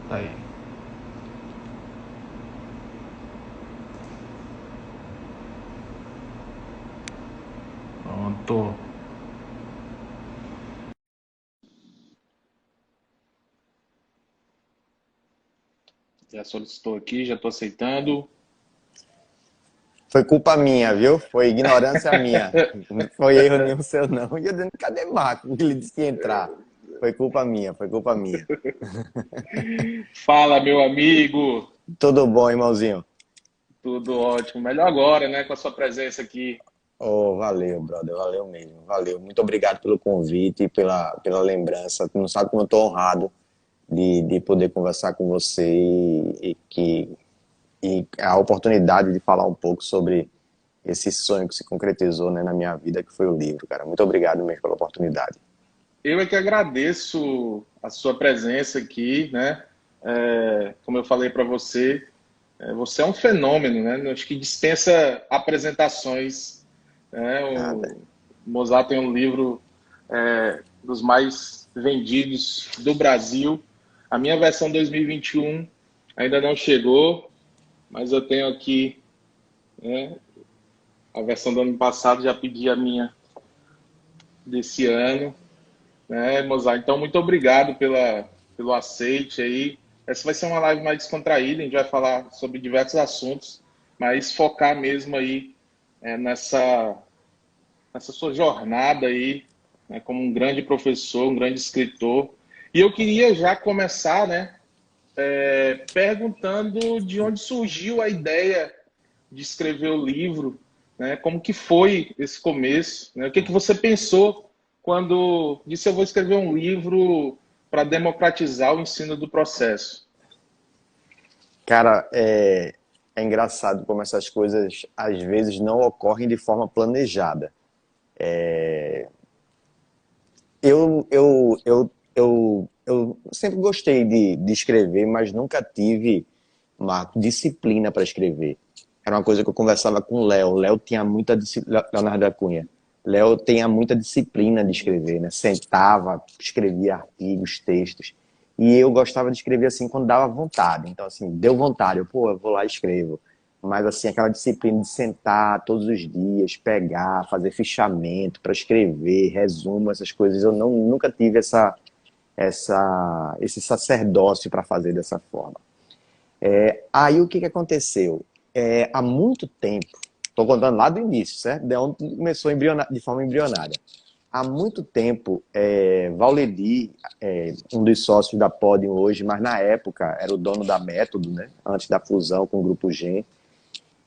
Aí. Pronto. Já solicitou aqui, já estou aceitando. Foi culpa minha, viu? Foi ignorância minha. Não foi erro nenhum seu, não. E eu dizendo, cadê Marco? Ele disse que ia entrar. Foi culpa minha, foi culpa minha. Fala, meu amigo. Tudo bom, irmãozinho? Tudo ótimo. Melhor agora, né, com a sua presença aqui. Oh, valeu, brother, valeu mesmo, valeu. Muito obrigado pelo convite e pela lembrança. Tu não sabe como eu tô honrado de poder conversar com você e a oportunidade de falar um pouco sobre esse sonho que se concretizou, né, na minha vida, que foi o livro, cara. Muito obrigado mesmo pela oportunidade. Eu é que agradeço a sua presença aqui, né? Como eu falei para você, você é um fenômeno, né? Acho que dispensa apresentações, né? Nada. O Mozart tem um livro dos mais vendidos do Brasil. A minha versão 2021 ainda não chegou, mas eu tenho aqui, né, a versão do ano passado, já pedi a minha desse ano, né, Mozart? Então, muito obrigado pelo aceite aí. Essa vai ser uma live mais descontraída, a gente vai falar sobre diversos assuntos, mas focar mesmo aí nessa sua jornada aí, né, como um grande professor, um grande escritor. E eu queria já começar, né, perguntando de onde surgiu a ideia de escrever o livro, né? Como que foi esse começo, né? O que que você pensou quando disse eu vou escrever um livro para democratizar o ensino do processo? Cara, é engraçado como essas coisas às vezes não ocorrem de forma planejada. Eu sempre gostei de escrever, mas nunca tive uma disciplina para escrever. Era uma coisa que eu conversava com o Léo. Léo tinha muita disciplina, Leonardo da Cunha. Léo tinha muita disciplina de escrever, né? Sentava, escrevia artigos, textos. E eu gostava de escrever assim quando dava vontade. Então, assim, deu vontade, eu vou lá e escrevo. Mas, assim, aquela disciplina de sentar todos os dias, pegar, fazer fichamento para escrever, resumo, essas coisas, eu nunca tive esse sacerdócio para fazer dessa forma. Aí o que aconteceu? Há muito tempo, estou contando lá do início, certo? De onde começou de forma embrionária. Há muito tempo, Vauledi, um dos sócios da Podium hoje, mas na época era o dono da Método, né? Antes da fusão com o Grupo Gen.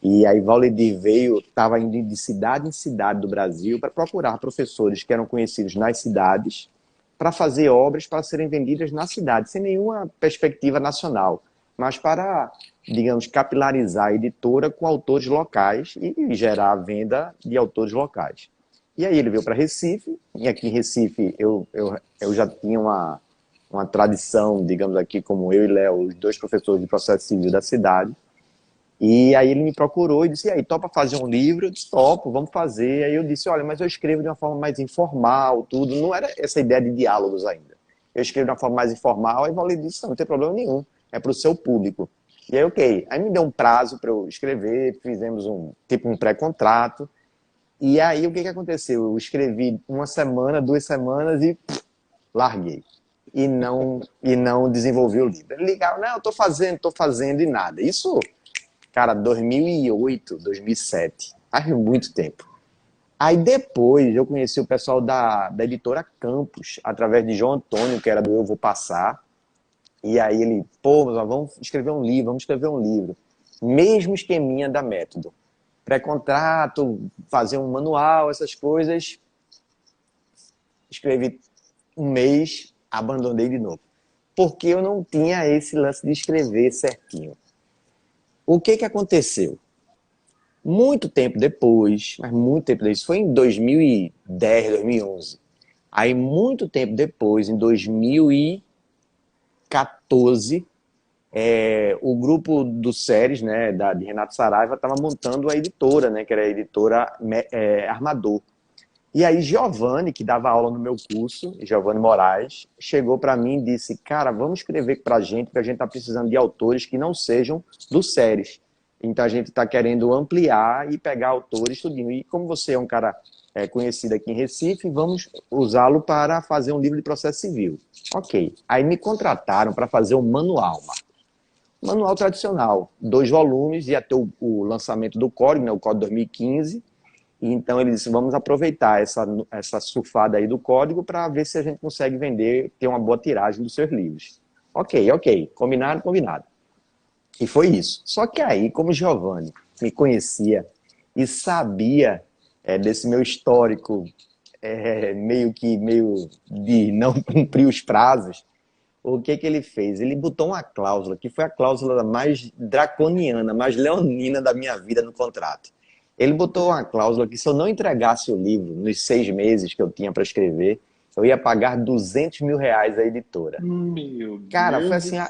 E aí Vauledi veio, estava indo de cidade em cidade do Brasil para procurar professores que eram conhecidos nas cidades para fazer obras para serem vendidas na cidade, sem nenhuma perspectiva nacional, mas para, digamos, capilarizar a editora com autores locais e gerar a venda de autores locais. E aí ele veio para Recife, e aqui em Recife eu já tinha uma tradição, digamos aqui, como eu e Léo, os dois professores de processo civil da cidade, e aí ele me procurou e disse, e aí, topa fazer um livro? Eu disse, topo, vamos fazer. Aí eu disse, olha, mas eu escrevo de uma forma mais informal, tudo. Não era essa ideia de diálogos ainda. Eu escrevo de uma forma mais informal, aí o Valdir disse, não tem problema nenhum, é para o seu público. E aí, ok. Aí me deu um prazo para eu escrever, fizemos um pré-contrato. E aí o que aconteceu? Eu escrevi uma semana, 2 semanas e larguei. E não desenvolvi o livro. Ele ligava, não, eu estou fazendo e nada. Isso, cara, 2008, 2007. Faz muito tempo. Aí depois eu conheci o pessoal da editora Campos, através de João Antônio, que era do Eu Vou Passar. E aí ele, pô, mas vamos escrever um livro, vamos escrever um livro. Mesmo esqueminha da Método. Pré-contrato, fazer um manual, essas coisas. Escrevi um mês, abandonei de novo. Porque eu não tinha esse lance de escrever certinho. O que aconteceu? Muito tempo depois, mas muito tempo depois, foi em 2010, 2011. Aí, muito tempo depois, em 2014, o grupo do Séries, né, de Renato Saraiva, estava montando a editora, né, que era a editora Armador. E aí Giovanni, que dava aula no meu curso, Giovanni Moraes, chegou para mim e disse, cara, vamos escrever para a gente, porque a gente está precisando de autores que não sejam do séries. Então a gente está querendo ampliar e pegar autores, tudinho. E como você é um cara conhecido aqui em Recife, vamos usá-lo para fazer um livro de processo civil. Ok. Aí me contrataram para fazer um manual, Marcos. Manual tradicional, 2 volumes, ia ter o lançamento do código, né, o código 2015. E então ele disse, vamos aproveitar essa surfada aí do código para ver se a gente consegue vender, ter uma boa tiragem dos seus livros. Ok. Combinado, combinado. E foi isso. Só que aí, como o Giovanni me conhecia e sabia desse meu histórico meio de não cumprir os prazos, o que ele fez? Ele botou uma cláusula, que foi a cláusula mais draconiana, mais leonina da minha vida no contrato. Ele botou uma cláusula que se eu não entregasse o livro nos 6 meses que eu tinha para escrever, eu ia pagar R$ 200.000 à editora. Meu Cara, foi Deus do assim, céu.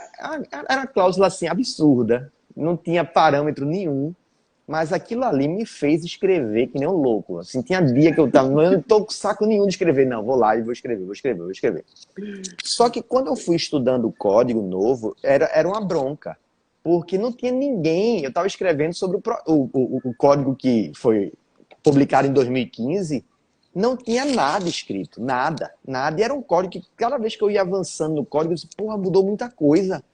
era uma cláusula assim absurda, não tinha parâmetro nenhum, mas aquilo ali me fez escrever que nem um louco. Assim, tinha dia que eu tava, eu não tô com saco nenhum de escrever, não, vou lá e vou escrever. Só que quando eu fui estudando o código novo, era uma bronca, porque não tinha ninguém, eu estava escrevendo sobre o código que foi publicado em 2015, não tinha nada escrito, nada. E era um código que cada vez que eu ia avançando no código, eu disse, porra, mudou muita coisa.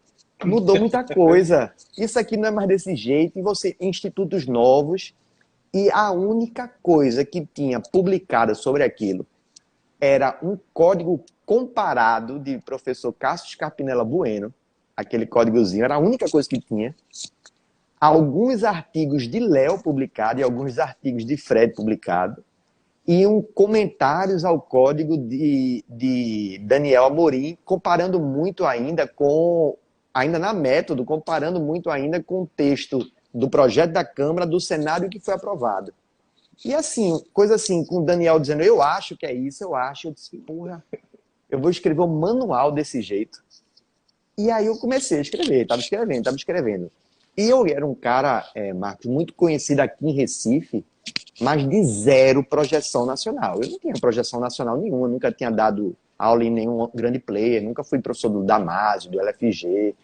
Isso aqui não é mais desse jeito, e você, institutos novos, e a única coisa que tinha publicada sobre aquilo era um código comparado de professor Cássio Scarpinella Bueno, aquele códigozinho, era a única coisa que tinha. Alguns artigos de Léo publicados e alguns artigos de Fred publicados, e comentários ao código de Daniel Amorim, comparando muito ainda na método, comparando muito ainda com o texto do projeto da Câmara, do cenário que foi aprovado. E assim, coisa assim, com o Daniel dizendo, eu acho que é isso, eu disse, porra, eu vou escrever um manual desse jeito. E aí eu comecei a escrever, estava escrevendo. E eu era um cara, Marcos, muito conhecido aqui em Recife, mas de zero projeção nacional. Eu não tinha projeção nacional nenhuma, nunca tinha dado aula em nenhum grande player, nunca fui professor do Damásio, do LFG,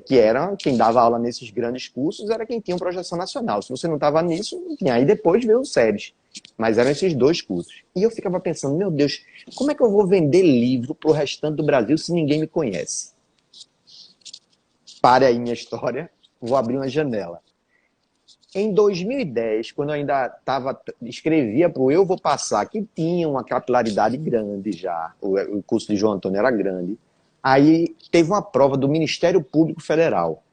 que era quem dava aula nesses grandes cursos, era quem tinha projeção nacional. Se você não estava nisso, não tinha. Aí depois veio o SEDES. Mas eram esses 2 cursos. E eu ficava pensando, meu Deus, como é que eu vou vender livro para o restante do Brasil se ninguém me conhece? Pare aí minha história, vou abrir uma janela. Em 2010, quando eu ainda escrevia para o Eu Vou Passar, que tinha uma capilaridade grande já, o curso de João Antônio era grande, aí teve uma prova do Ministério Público Federal.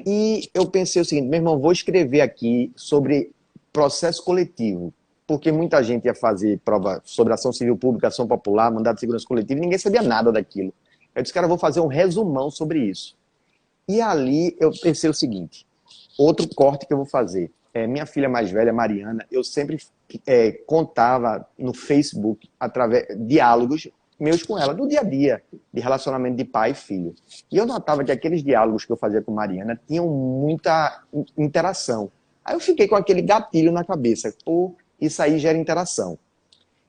E eu pensei o seguinte, meu irmão, vou escrever aqui sobre processo coletivo, porque muita gente ia fazer prova sobre ação civil pública, ação popular, mandado de segurança coletiva, e ninguém sabia nada daquilo. Eu disse, cara, eu vou fazer um resumão sobre isso. E ali eu pensei o seguinte, outro corte que eu vou fazer. Minha filha mais velha, Mariana, eu sempre contava no Facebook, através de diálogos meus com ela, do dia a dia, de relacionamento de pai e filho. E eu notava que aqueles diálogos que eu fazia com Mariana tinham muita interação. Aí eu fiquei com aquele gatilho na cabeça. Pô, isso aí gera interação.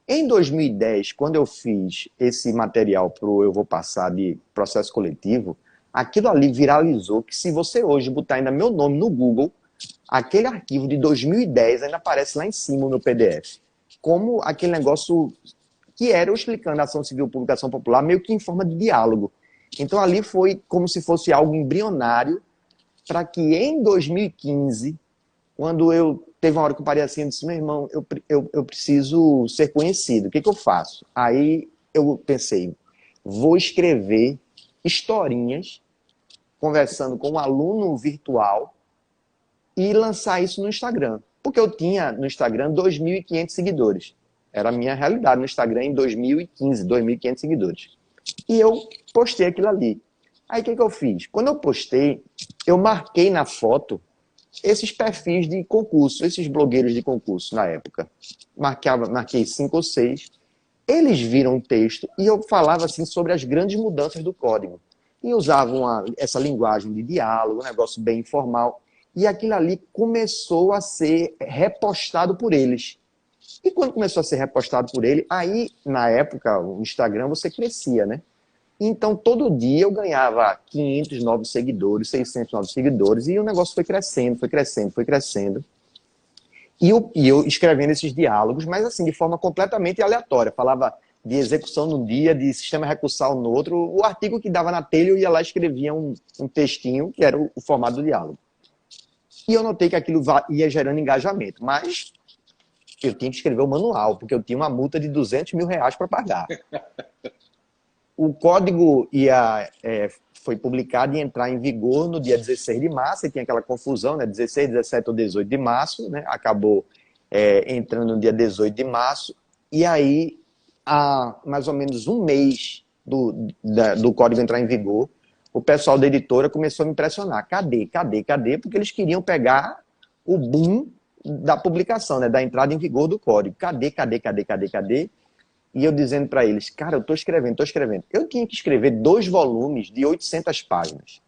Em 2010, quando eu fiz esse material para o Eu Vou Passar de processo coletivo, aquilo ali viralizou, que se você hoje botar ainda meu nome no Google, aquele arquivo de 2010 ainda aparece lá em cima no PDF. Como aquele negócio que era eu explicando a ação civil, publicação popular, meio que em forma de diálogo. Então ali foi como se fosse algo embrionário para que em 2015, quando teve uma hora que eu parei assim, eu disse, meu irmão, eu preciso ser conhecido, o que eu faço? Aí eu pensei, vou escrever historinhas conversando com um aluno virtual e lançar isso no Instagram. Porque eu tinha no Instagram 2.500 seguidores. Era a minha realidade no Instagram em 2015, 2.500 seguidores. E eu postei aquilo ali. Aí o que eu fiz? Quando eu postei, eu marquei na foto esses perfis de concurso, esses blogueiros de concurso na época. Marquei 5 ou 6. Eles viram o texto e eu falava assim sobre as grandes mudanças do código. E usavam essa linguagem de diálogo, um negócio bem informal. E aquilo ali começou a ser repostado por eles. E quando começou a ser repostado por ele, aí, na época, o Instagram, você crescia, né? Então, todo dia eu ganhava 500 novos seguidores, 600 novos seguidores, e o negócio foi crescendo, foi crescendo, foi crescendo. E eu escrevendo esses diálogos, mas assim, de forma completamente aleatória. Falava de execução num dia, de sistema recursal no outro. O artigo que dava na telha, eu ia lá e escrevia um textinho, que era o formato do diálogo. E eu notei que aquilo ia gerando engajamento, mas eu tinha que escrever o manual, porque eu tinha uma multa de R$ 200 mil para pagar. O código foi publicado e entrar em vigor no dia 16 de março, e tinha aquela confusão, né? 16, 17 ou 18 de março, né? Acabou entrando no dia 18 de março, e aí, há mais ou menos um mês do código entrar em vigor, o pessoal da editora começou a me impressionar. Cadê? Porque eles queriam pegar o boom da publicação, né? Da entrada em vigor do código. Cadê? E eu dizendo para eles, cara, eu estou escrevendo. Eu tinha que escrever 2 volumes de 800 páginas.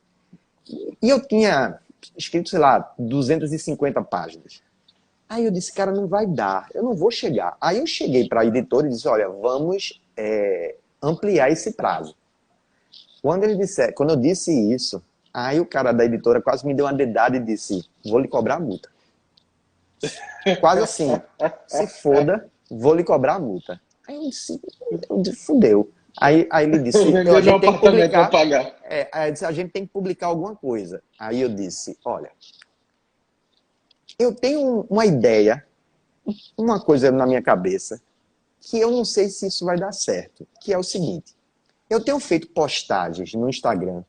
E eu tinha escrito, sei lá, 250 páginas. Aí eu disse, cara, não vai dar, eu não vou chegar. Aí eu cheguei para a editora e disse, olha, vamos ampliar esse prazo. Quando eu disse isso, aí o cara da editora quase me deu uma dedada e disse, vou lhe cobrar a multa. Quase assim, se foda, vou lhe cobrar a multa. Aí eu disse, fudeu. Aí ele disse, Vender meu apartamento para pagar. Aí disse, a gente tem que publicar alguma coisa. Aí eu disse, olha, eu tenho uma ideia, uma coisa na minha cabeça, que eu não sei se isso vai dar certo, que é o seguinte, eu tenho feito postagens no Instagram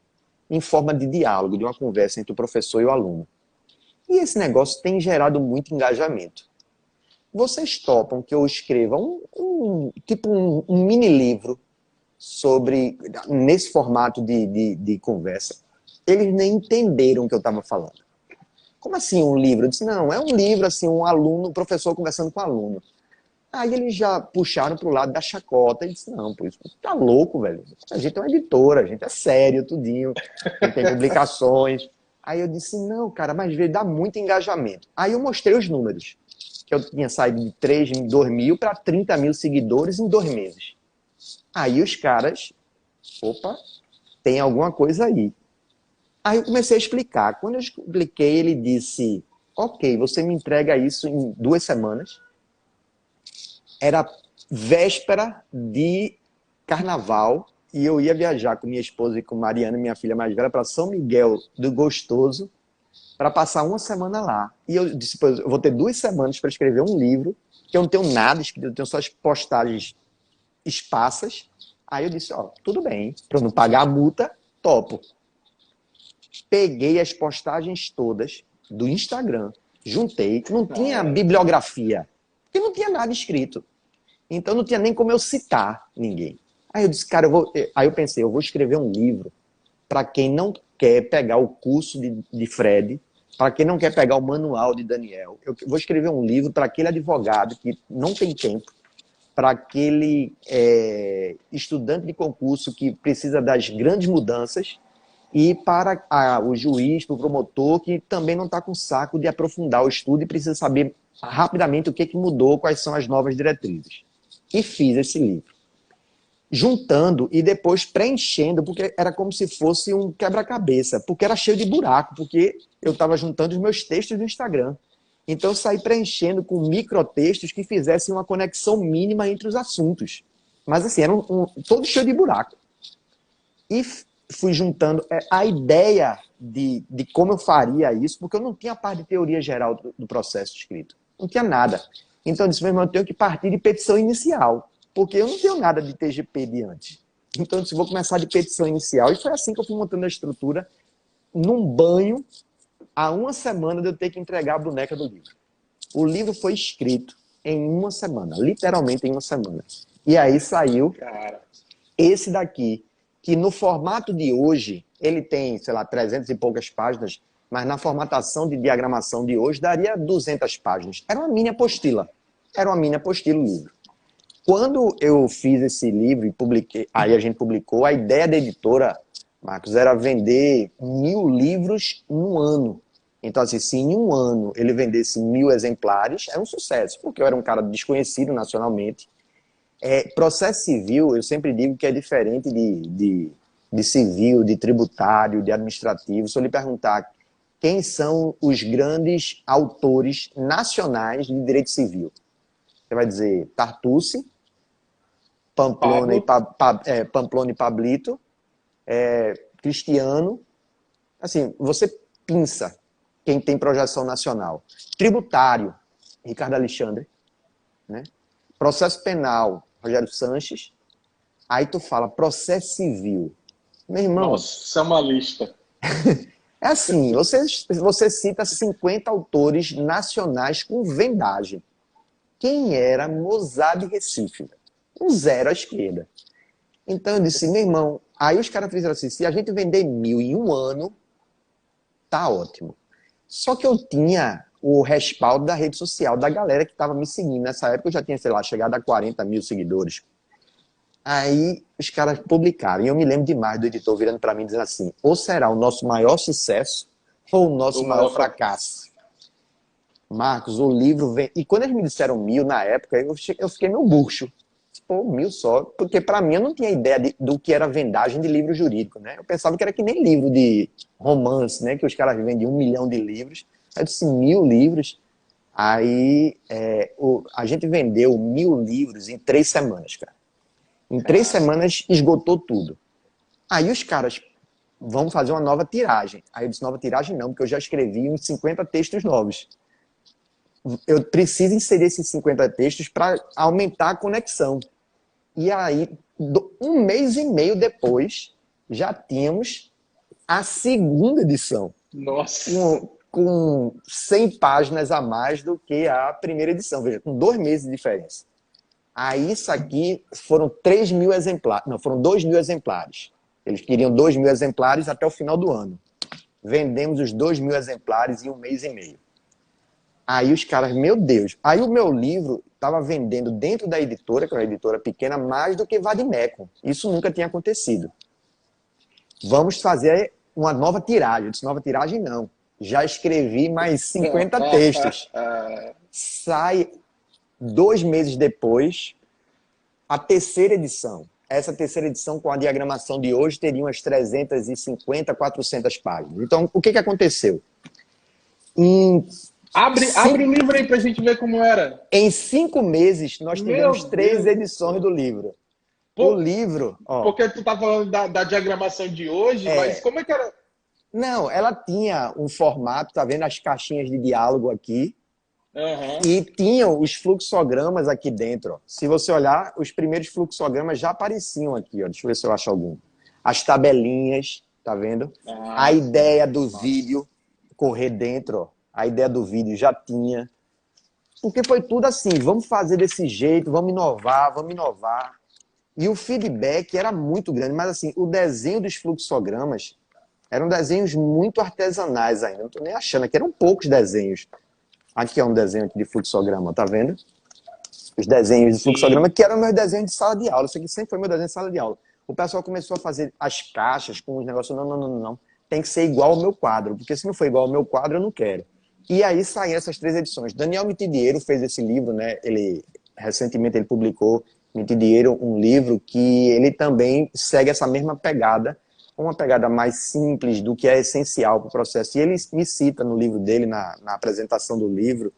em forma de diálogo, de uma conversa entre o professor e o aluno. E esse negócio tem gerado muito engajamento. Vocês topam que eu escreva um mini livro nesse formato de conversa? Eles nem entenderam o que eu estava falando. Como assim um livro? Eu disse, não, é um livro, assim, um professor conversando com um aluno. Aí eles já puxaram pro lado da chacota e disse, não, pô, isso tá louco, velho. A gente é uma editora, a gente é sério, tudinho, a gente tem publicações. Aí eu disse, não, cara, mas dá muito engajamento. Aí eu mostrei os números, que eu tinha saído de 2 mil para 30 mil seguidores em 2 meses. Aí os caras, opa, tem alguma coisa aí. Aí eu comecei a explicar. Quando eu expliquei, ele disse, ok, você me entrega isso em 2 semanas. Era véspera de carnaval e eu ia viajar com minha esposa e com Mariana, minha filha mais velha, para São Miguel do Gostoso, para passar 1 semana lá. E eu disse, pois, eu vou ter 2 semanas para escrever um livro, que eu não tenho nada escrito, eu tenho só as postagens esparsas. Aí eu disse, ó, tudo bem, para não pagar a multa, topo. Peguei as postagens todas do Instagram, juntei, não tinha bibliografia, porque não tinha nada escrito. Então não tinha nem como eu citar ninguém. Aí eu disse, cara, aí eu pensei, eu vou escrever um livro para quem não quer pegar o curso de Fred, para quem não quer pegar o manual de Daniel. Eu vou escrever um livro para aquele advogado que não tem tempo, para aquele estudante de concurso que precisa das grandes mudanças e para o juiz, para o promotor que também não está com saco de aprofundar o estudo e precisa saber rapidamente o que mudou, quais são as novas diretrizes. E fiz esse livro. Juntando e depois preenchendo, porque era como se fosse um quebra-cabeça, porque era cheio de buraco, porque eu estava juntando os meus textos do Instagram. Então eu saí preenchendo com microtextos que fizessem uma conexão mínima entre os assuntos. Mas assim, era todo cheio de buraco. E fui juntando a ideia de como eu faria isso, porque eu não tinha a parte de teoria geral do processo escrito. Não tinha nada. Então eu disse, meu irmão, eu tenho que partir de petição inicial, porque eu não tenho nada de TGP de antes. Então eu disse, vou começar de petição inicial. E foi assim que eu fui montando a estrutura, num banho, há 1 semana de eu ter que entregar a boneca do livro. O livro foi escrito em 1 semana, literalmente em 1 semana. E aí saiu esse daqui, que no formato de hoje, ele tem, sei lá, 300 e poucas páginas, mas na formatação de diagramação de hoje daria 200 páginas. Era uma mini apostila. Era uma mini apostila o livro. Quando eu fiz esse livro e publiquei, aí a gente publicou, a ideia da editora, Marcos, era vender 1000 livros num ano. Então, assim, se em um ano ele vendesse 1.000 exemplares, é um sucesso, porque eu era um cara desconhecido nacionalmente. Processo civil, eu sempre digo que é diferente de civil, de tributário, de administrativo. Se eu lhe perguntar quem são os grandes autores nacionais de direito civil, você vai dizer Tartucci, Pamplona e, Pablo. Pamplona e Pablito, Cristiano. Assim, você pinça quem tem projeção nacional. Tributário, Ricardo Alexandre, né? Processo penal, Rogério Sanches. Aí tu fala processo civil. Meu irmão, Nossa, isso é uma lista. é assim, você cita 50 autores nacionais com vendagem. Quem era Mozart de Recife? Um zero à esquerda. Então eu disse, meu irmão, aí os caras fizeram assim, se a gente vender 1.000 em um ano, tá ótimo. Só que eu tinha o respaldo da rede social, da galera que estava me seguindo. Nessa época eu já tinha, sei lá, chegado a 40 mil seguidores. Aí os caras publicaram. E eu me lembro demais do editor virando para mim dizendo assim, ou será o nosso maior sucesso ou o O nosso maior maior fracasso. Marcos, o livro vem... E quando eles me disseram 1.000 na época, eu fiquei meio bucho. Pô, 1.000 só. Porque para mim eu não tinha ideia do que era vendagem de livro jurídico, né? Eu pensava que era que nem livro de romance, né? Que os caras vendem 1 milhão de livros. Eu disse 1.000 livros. Aí a gente vendeu 1.000 livros em 3 semanas, cara. Em 3 semanas esgotou tudo. Aí os caras vão fazer uma nova tiragem. Aí eu disse, nova tiragem não, porque eu já escrevi uns 50 textos novos. Eu preciso inserir esses 50 textos para aumentar a conexão. E aí, um mês e meio depois, já tínhamos a segunda edição, Nossa. com 100 páginas a mais do que a primeira edição. Veja, com 2 meses de diferença. Aí isso aqui foram 3.000 exemplares. Não, foram 2.000 exemplares. Eles queriam 2.000 exemplares até o final do ano. Vendemos os 2.000 exemplares em um mês e meio. Aí os caras, meu Deus. Aí o meu livro estava vendendo dentro da editora, que é uma editora pequena, mais do que Vademecum. Isso nunca tinha acontecido. Vamos fazer uma nova tiragem. Eu disse, nova tiragem não. Já escrevi mais 50 textos. Sai 2 meses depois, a terceira edição. Essa terceira edição, com a diagramação de hoje, teria umas 350, 400 páginas. Então, o que aconteceu? Em Abre o livro aí pra gente ver como era. Em 5 meses, nós tivemos Meu 3 Deus do edições céu. do livro. O Pô, livro, ó, porque tu tá falando da diagramação de hoje, mas como é que era? não, ela tinha um formato, tá vendo as caixinhas de diálogo aqui, Aham. e tinham os fluxogramas aqui dentro. Ó. Se você olhar, os primeiros fluxogramas já apareciam aqui, ó. Deixa eu ver se eu acho algum. As tabelinhas, tá vendo? A Ah, sim. ideia do Nossa. vídeo correr dentro, ó. A ideia do vídeo já tinha. Porque foi tudo assim, vamos fazer desse jeito, vamos inovar, vamos inovar. E o feedback era muito grande, mas assim, o desenho dos fluxogramas eram desenhos muito artesanais ainda. Não estou nem achando, aqui eram poucos desenhos. Aqui é um desenho aqui de fluxograma, tá vendo? Os desenhos de fluxograma, Sim. que eram meus desenhos de sala de aula. Isso aqui sempre foi meu desenho de sala de aula. O pessoal começou a fazer as caixas com os negócios. Não, não, não, não, não. Tem que ser igual ao meu quadro, porque se não for igual ao meu quadro, eu não quero. E aí saíram essas 3 edições. Daniel Mitidiero fez esse livro, né? Recentemente ele publicou, Mitidiero, um livro que ele também segue essa mesma pegada, uma pegada mais simples do que é essencial para o processo. E ele me cita no livro dele, na apresentação do livro,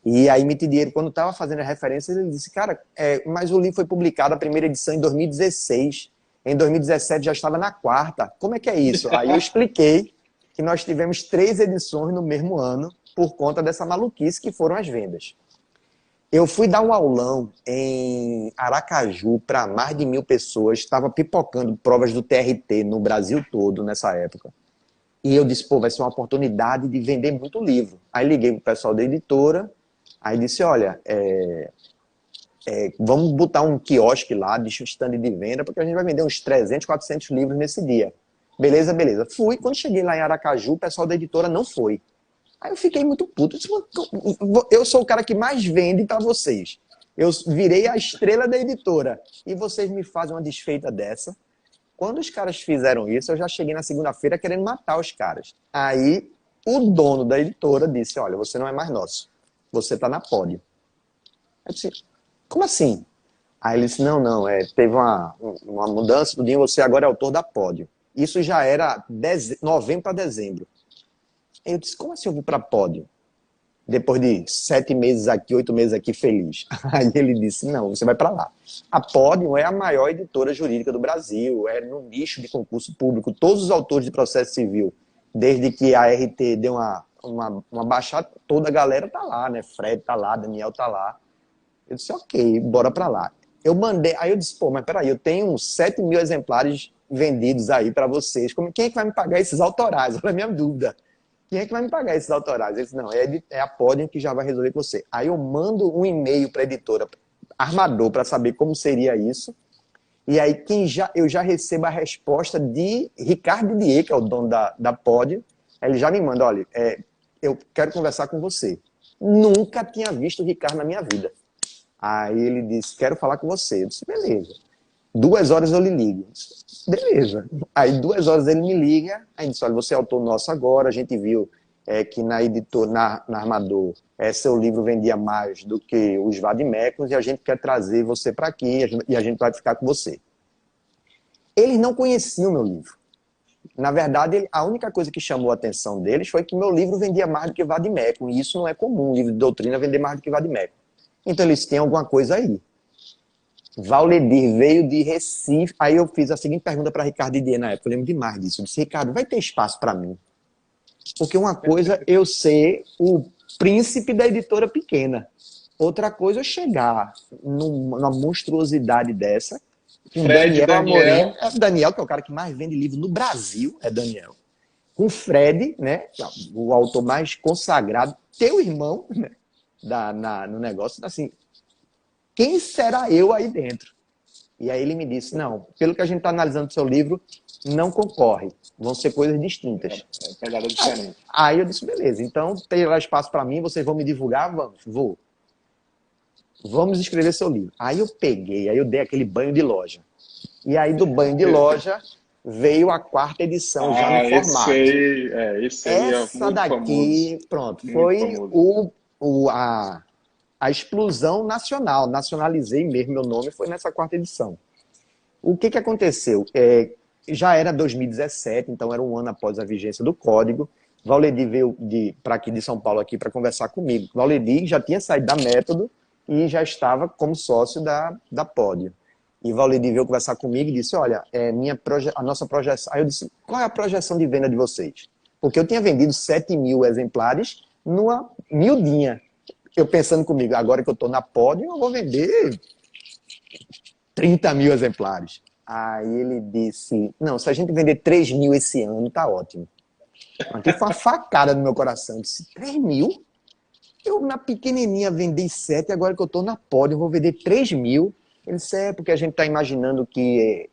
e aí Mitidiero, quando estava fazendo a referência, ele disse, cara, mas o livro foi publicado, a primeira edição, em 2016. Em 2017 já estava na quarta. Como é que é isso? Aí eu expliquei que nós tivemos 3 edições no mesmo ano por conta dessa maluquice que foram as vendas. Eu fui dar um aulão em Aracaju para mais de 1.000 pessoas, estava pipocando provas do TRT no Brasil todo nessa época. E eu disse, pô, vai ser uma oportunidade de vender muito livro. Aí liguei pro pessoal da editora, aí disse, olha, vamos botar um quiosque lá, de stand de venda, porque a gente vai vender uns 300, 400 livros nesse dia. Beleza, beleza. Fui, quando cheguei lá em Aracaju, o pessoal da editora não foi. Aí eu fiquei muito puto. Eu sou o cara que mais vende para vocês. Eu virei a estrela da editora. E vocês me fazem uma desfeita dessa. Quando os caras fizeram isso, eu já cheguei na segunda-feira querendo matar os caras. Aí o dono da editora disse, olha, você não é mais nosso, você está na Pódio. Eu disse, como assim? Aí ele disse, não, teve uma mudança do dia, você agora é autor da Pódio. Isso já era novembro para dezembro. Aí eu disse, como assim eu vim para Pódio? Depois de 7 meses aqui, 8 meses aqui, feliz. Aí ele disse, não, você vai para lá. A Pódio é a maior editora jurídica do Brasil, é no nicho de concurso público. Todos os autores de processo civil, desde que a RT deu uma baixada, toda a galera tá lá, né? Fred tá lá, Daniel tá lá. Eu disse, ok, bora para lá. Eu mandei, aí eu disse, pô, mas peraí, eu tenho uns 7 mil exemplares vendidos aí para vocês. Quem é que vai me pagar esses autorais? Olha a minha dúvida. Quem é que vai me pagar esses autorais? Ele disse, não, é a Podium que já vai resolver com você. Aí eu mando um e-mail para a editora Armador para saber como seria isso. E aí eu já recebo a resposta de Ricardo Dier, que é o dono da Podium. Ele já me manda, olha, eu quero conversar com você. Nunca tinha visto o Ricardo na minha vida. Aí ele disse, quero falar com você. Eu disse, beleza. 2 horas eu lhe ligo. Beleza. Aí 2 horas ele me liga, aí disse, olha, você é autor nosso agora, a gente viu que na editora, na Armador, seu livro vendia mais do que os Vadimecums e a gente quer trazer você para aqui e a gente vai ficar com você. Eles não conheciam o meu livro. Na verdade, a única coisa que chamou a atenção deles foi que meu livro vendia mais do que Vadimecum, e isso não é comum, um livro de doutrina vender mais do que Vadimecum. Então eles têm alguma coisa aí. Valedir veio de Recife. Aí eu fiz a seguinte pergunta para Ricardo Didier na época, eu lembro demais disso. Eu disse, Ricardo, vai ter espaço para mim? Porque uma coisa é eu ser o príncipe da editora pequena. Outra coisa é chegar numa monstruosidade dessa, com Fred, Daniel Amorim. Daniel. Daniel, que é o cara que mais vende livro no Brasil, é Daniel. Com Fred, né, o autor mais consagrado, teu irmão, né, no negócio, assim, quem será eu aí dentro? E aí ele me disse, não, pelo que a gente está analisando do seu livro, não concorre. Vão ser coisas distintas. Pegada diferente. Aí eu disse, beleza, então tem lá espaço para mim, vocês vão me divulgar? Vamos, vou. Vamos escrever seu livro. Aí eu peguei, aí eu dei aquele banho de loja. E aí do banho de loja veio a 4ª edição já no formato. Esse aí é Essa muito daqui, famoso. pronto, Muito foi famoso. a explosão nacional. Nacionalizei mesmo meu nome, foi nessa 4ª edição. O que aconteceu? Já era 2017, então era um ano após a vigência do código. Valedir veio para aqui de São Paulo aqui para conversar comigo. Valedir já tinha saído da Método e já estava como sócio da Pódio. E Valedir veio conversar comigo e disse, olha, a nossa projeção... Aí eu disse, qual é a projeção de venda de vocês? Porque eu tinha vendido 7 mil exemplares numa miudinha. Eu pensando comigo, agora que eu estou na Pódio, eu vou vender 30 mil exemplares. Aí ele disse, não, se a gente vender 3 mil esse ano, tá ótimo. Aqui foi uma facada no meu coração. Eu disse, 3 mil? Eu, na pequenininha, vendi 7, agora que eu estou na Pódio, eu vou vender 3 mil. Ele disse, porque a gente está imaginando que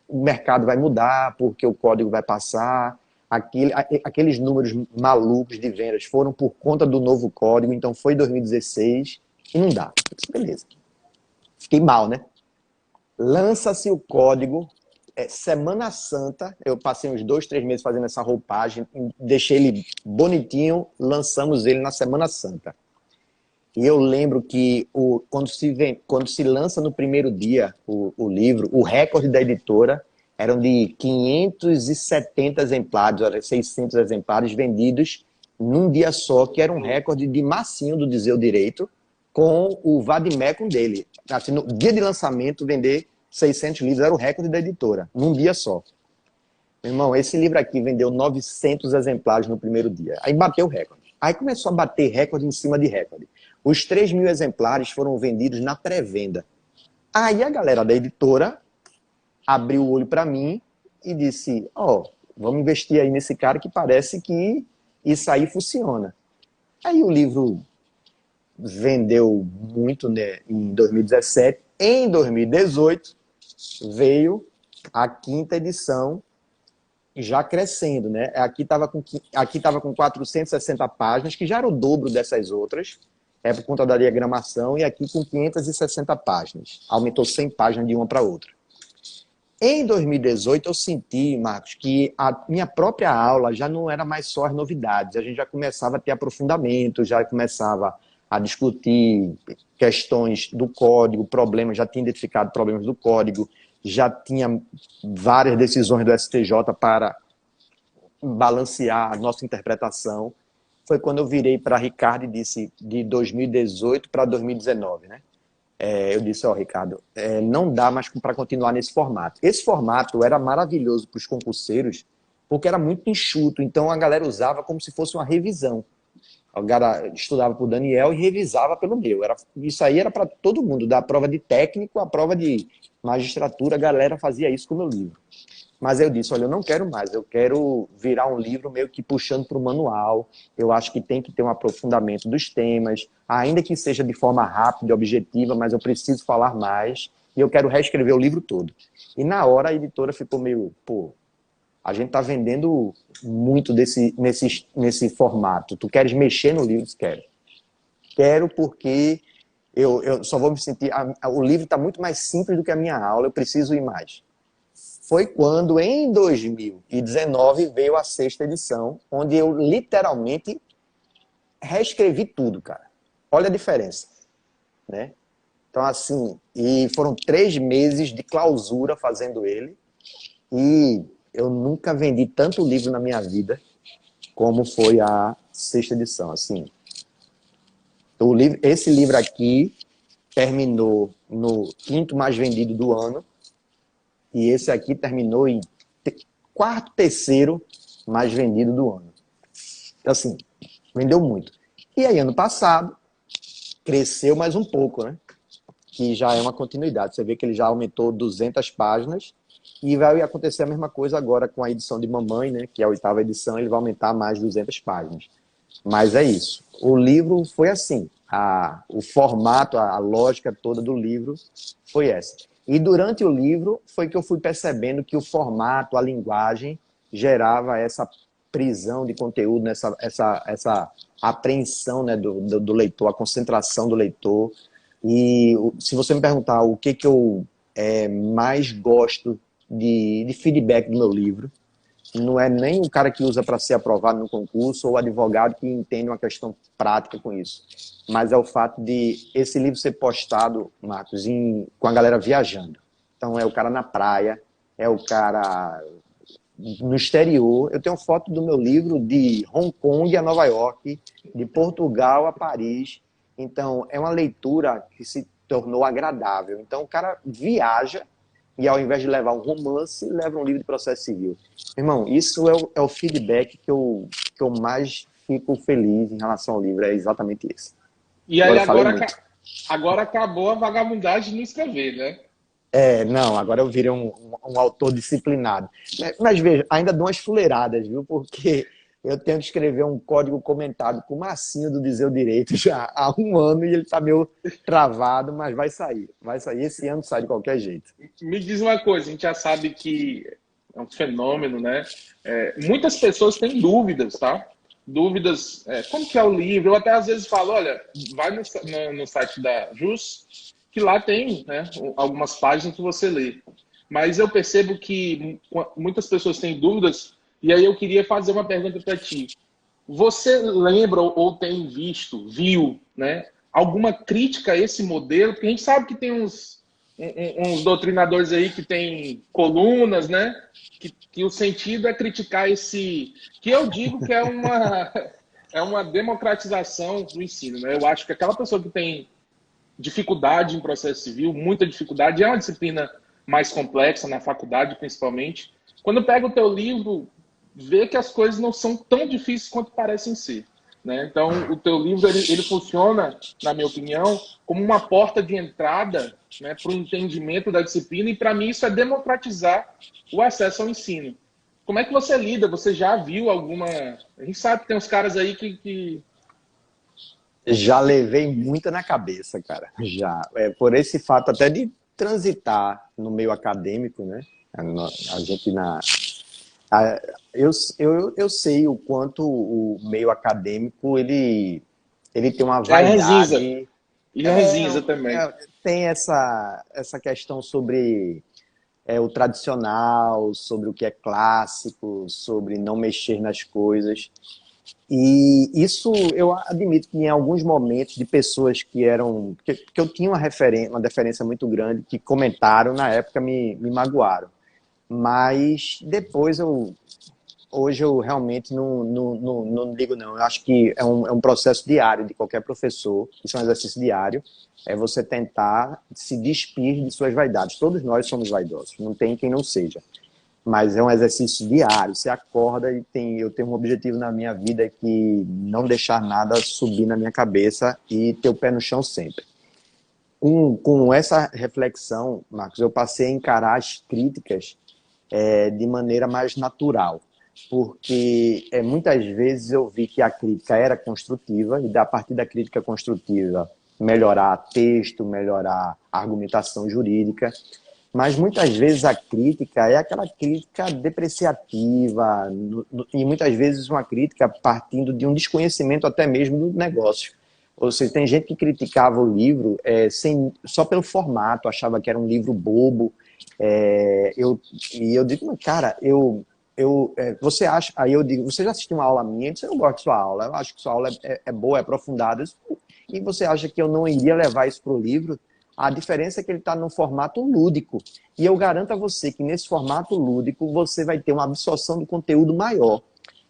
o mercado vai mudar, porque o código vai passar. Aqueles números malucos de vendas foram por conta do novo código, então foi 2016 e não dá. Eu disse, beleza. Fiquei mal, né? Lança-se o código, Semana Santa, eu passei uns 2, 3 meses fazendo essa roupagem, deixei ele bonitinho, lançamos ele na Semana Santa. E eu lembro que quando se lança no primeiro dia o livro, o recorde da editora eram de 570 exemplares, olha, 600 exemplares vendidos num dia só, que era um recorde de massinho do Dizer o Direito, com o Vadimecum dele. Assim, no dia de lançamento, vender 600 livros era o recorde da editora, num dia só. Meu irmão, esse livro aqui vendeu 900 exemplares no primeiro dia. Aí bateu o recorde. Aí começou a bater recorde em cima de recorde. Os 3 mil exemplares foram vendidos na pré-venda. Aí a galera da editora abriu o olho para mim e disse, vamos investir aí nesse cara que parece que isso aí funciona. Aí o livro vendeu muito, né, em 2017. Em 2018 veio a 5ª edição já crescendo, né? Aqui estava com 460 páginas, que já era o dobro dessas outras, por conta da diagramação, e aqui com 560 páginas. Aumentou 100 páginas de uma para outra. Em 2018, eu senti, Marcos, que a minha própria aula já não era mais só as novidades. A gente já começava a ter aprofundamento, já começava a discutir questões do código, problemas, já tinha identificado problemas do código, já tinha várias decisões do STJ para balancear a nossa interpretação. Foi quando eu virei para Ricardo e disse, de 2018 para 2019, né? Eu disse, Ricardo, não dá mais para continuar nesse formato. Esse formato era maravilhoso para os concurseiros, porque era muito enxuto, então a galera usava como se fosse uma revisão. O cara estudava para o Daniel e revisava pelo meu. Isso aí era para todo mundo, da prova de técnico à prova de magistratura, a galera fazia isso com o meu livro. Mas eu disse, olha, eu não quero mais, eu quero virar um livro meio que puxando para o manual. Eu acho que tem que ter um aprofundamento dos temas, ainda que seja de forma rápida e objetiva, mas eu preciso falar mais e eu quero reescrever o livro todo. E na hora a editora ficou meio, a gente está vendendo muito nesse formato. Tu queres mexer no livro? Quero. Quero porque eu só vou me sentir... O livro está muito mais simples do que a minha aula, eu preciso ir mais. Foi quando, em 2019, veio a 6ª edição, onde eu literalmente reescrevi tudo, cara. Olha a diferença, né? Então, assim, e foram 3 meses de clausura fazendo ele, e eu nunca vendi tanto livro na minha vida como foi a 6ª edição, assim. Esse livro aqui terminou no 5º mais vendido do ano, e esse aqui terminou em 4º, 3º mais vendido do ano. Então, assim, vendeu muito. E aí, ano passado, cresceu mais um pouco, né? Que já é uma continuidade. Você vê que ele já aumentou 200 páginas e vai acontecer a mesma coisa agora com a edição de Mamãe, né? Que é a 8ª edição, ele vai aumentar mais 200 páginas. Mas é isso. O livro foi assim. O formato, a lógica toda do livro foi essa. E durante o livro foi que eu fui percebendo que o formato, a linguagem, gerava essa prisão de conteúdo, essa apreensão, né, do leitor, a concentração do leitor. E se você me perguntar o que eu mais gosto de feedback do meu livro, não é nem o cara que usa para ser aprovado no concurso ou o advogado que entende uma questão prática com isso, mas é o fato de esse livro ser postado, Marcos, com a galera viajando. Então é o cara na praia, é o cara no exterior. Eu tenho foto do meu livro de Hong Kong a Nova York, de Portugal a Paris. Então é uma leitura que se tornou agradável. Então o cara viaja e ao invés de levar um romance, leva um livro de processo civil. Irmão, isso é o feedback que eu mais fico feliz em relação ao livro, é exatamente esse. E aí agora acabou a vagabundagem de não escrever, né? Não, agora eu virei um autor disciplinado. Mas veja, ainda dou umas fuleiradas, viu? Porque eu tenho que escrever um código comentado com o Massinho do Dizer o Direito já há 1 ano e ele está meio travado, mas vai sair. Vai sair. Esse ano sai de qualquer jeito. Me diz uma coisa, a gente já sabe que é um fenômeno, né? Muitas pessoas têm dúvidas, tá? Dúvidas, como que é o livro? Eu até às vezes falo, olha, vai no site da JUS, que lá tem, né, algumas páginas que você lê. Mas eu percebo que muitas pessoas têm dúvidas, e aí eu queria fazer uma pergunta para ti. Você lembra ou viu, né, alguma crítica a esse modelo? Porque a gente sabe que tem uns doutrinadores aí que tem colunas, né? Que o sentido é criticar esse... Que eu digo que é uma democratização do ensino, né? Eu acho que aquela pessoa que tem dificuldade em processo civil, muita dificuldade, é uma disciplina mais complexa, na faculdade principalmente. Quando pega o teu livro, vê que as coisas não são tão difíceis quanto parecem ser. Né? Então, o teu livro ele funciona, na minha opinião, como uma porta de entrada, né, para o entendimento da disciplina, e para mim isso é democratizar o acesso ao ensino. Como é que você lida? Você já viu alguma... A gente sabe que tem uns caras aí que... Já levei muita na cabeça, cara. Já. Por esse fato até de transitar no meio acadêmico, né? A gente eu sei o quanto o meio acadêmico ele tem uma vaidade. E ranzinza também. Tem essa questão sobre o tradicional, sobre o que é clássico, sobre não mexer nas coisas. E isso eu admito que em alguns momentos de pessoas que eram. Que eu tinha uma deferência muito grande, que comentaram na época me magoaram. Mas depois hoje eu realmente não ligo, não. Eu acho que é um processo diário de qualquer professor, isso é um exercício diário, é você tentar se despir de suas vaidades. Todos nós somos vaidosos, não tem quem não seja. Mas é um exercício diário, você acorda e eu tenho um objetivo na minha vida que não deixar nada subir na minha cabeça e ter o pé no chão sempre. Com essa reflexão, Marcos, eu passei a encarar as críticas de maneira mais natural, porque muitas vezes eu vi que a crítica era construtiva e a partir da crítica construtiva melhorar texto, melhorar argumentação jurídica, mas muitas vezes a crítica é aquela crítica depreciativa e muitas vezes uma crítica partindo de um desconhecimento até mesmo do negócio. Ou seja, tem gente que criticava o livro só pelo formato, achava que era um livro bobo. E eu digo, cara, você acha? Aí eu digo, você já assistiu uma aula minha? Você não gosta de sua aula? Eu acho que sua aula é boa, é aprofundada. E você acha que eu não iria levar isso para o livro? A diferença é que ele está num formato lúdico. E eu garanto a você que nesse formato lúdico você vai ter uma absorção do conteúdo maior.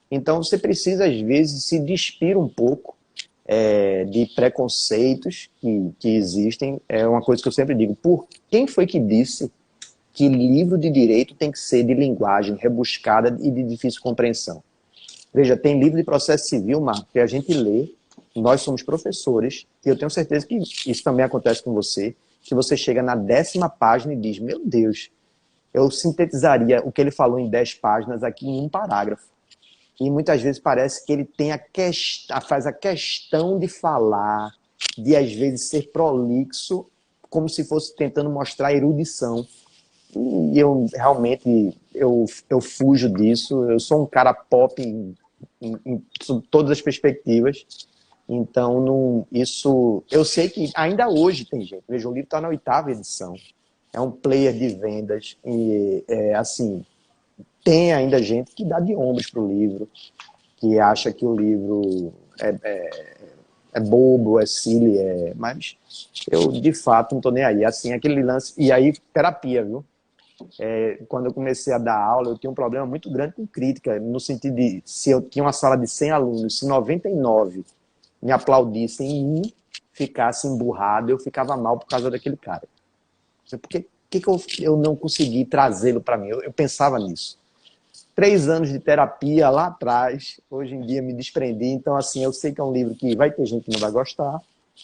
Então você precisa, às vezes, se despir um pouco de preconceitos que existem. É uma coisa que eu sempre digo. Quem foi que disse que livro de direito tem que ser de linguagem rebuscada e de difícil compreensão? Veja, tem livro de processo civil, Marco, que a gente lê, nós somos professores, e eu tenho certeza que isso também acontece com você, que você chega na 10ª página e diz, meu Deus, eu sintetizaria o que ele falou em 10 páginas aqui em um parágrafo. E muitas vezes parece que ele tem faz a questão de falar, de às vezes ser prolixo, como se fosse tentando mostrar erudição. E eu realmente eu fujo disso. Eu sou um cara pop em todas as perspectivas. Então, isso eu sei que ainda hoje tem gente. Veja, o livro está na 8ª edição. É um player de vendas. E, assim, tem ainda gente que dá de ombros para o livro, que acha que o livro é bobo, é silly, mas eu, de fato, não estou nem aí. Assim, aquele lance. E aí, terapia, viu? Quando eu comecei a dar aula, eu tinha um problema muito grande com crítica, no sentido de, se eu tinha uma sala de 100 alunos, se 99 me aplaudissem e um ficasse emburrado, eu ficava mal por causa daquele cara. Por que eu não consegui trazê-lo para mim? Eu pensava nisso. 3 anos de terapia lá atrás, hoje em dia me desprendi, então assim, eu sei que é um livro que vai ter gente que não vai gostar,